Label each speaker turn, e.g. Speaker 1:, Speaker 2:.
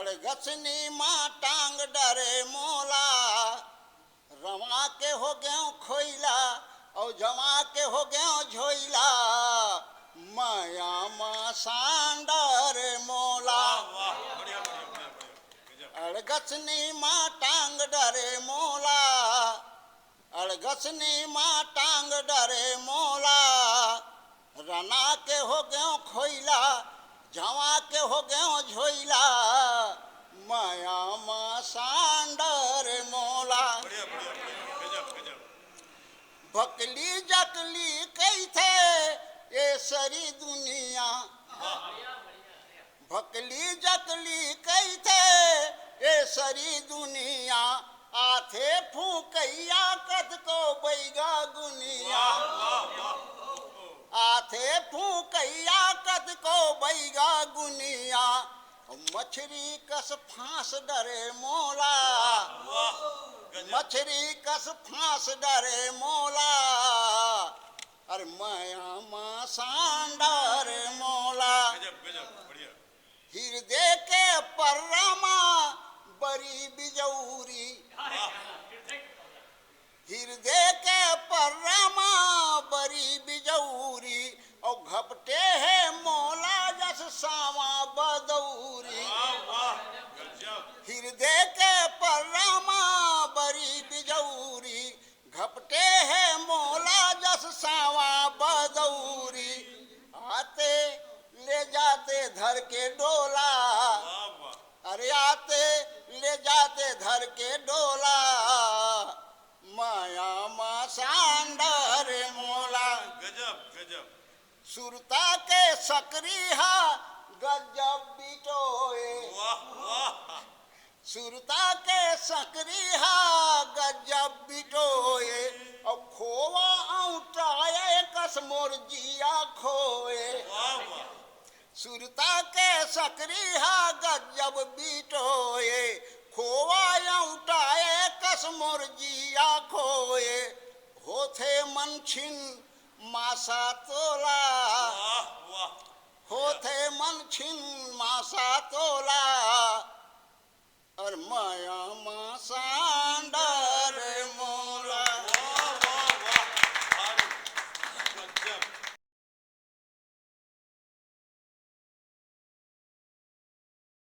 Speaker 1: अड़गसनी माँ टांग डरे मोला, रवा के हो गयो खोइला और जवा के हो गयो झोइला, माया माँ सांडर मोला। अड़गसनी माँ टांग डरे मोला, अड़गसनी माँ टांग डरे मोला, रना के हो गयो खोइला जवा के हो गयो झोइला, माया माँ सांडर मोला। भकली जकली कई थे ये सारी दुनिया, भकली जकली कई थे ये सारी दुनिया, आथे फूकैया कद को बैगा गुनिया, आथे फूकैया कद को बैगा गुनिया, मछरी कस फांस डरे मोला, मछरी कस फांस डरे मोला, अरे माया माँ सांडर मोला। हृदय के परमा बड़ी बिजौरी, हृदय के परमा बड़ी बिजौरी, और घपटे है मोला जस सावा बदौरी। हृदय के परमा बड़ी बिजौरी, घपटे है मोला जस सावा बदौरी, आते ले जाते धर के डोला, अरे आते ले जाते धर के डोला, माया माँ सांडर मोला।
Speaker 2: गजब गजब।
Speaker 1: सुरता के सकरीहा गजब बिटोए, सुरता के सकरीहा गजब बिटोए, और खोवा औटाए कस मोर जिया खोए। सुरता के सकरीहा गजब बिटोए, खोवा औटाए कस मोर जिया खोए, होथे मन छिन मासा तोला, होथे मन छिन मासा तोला, और माया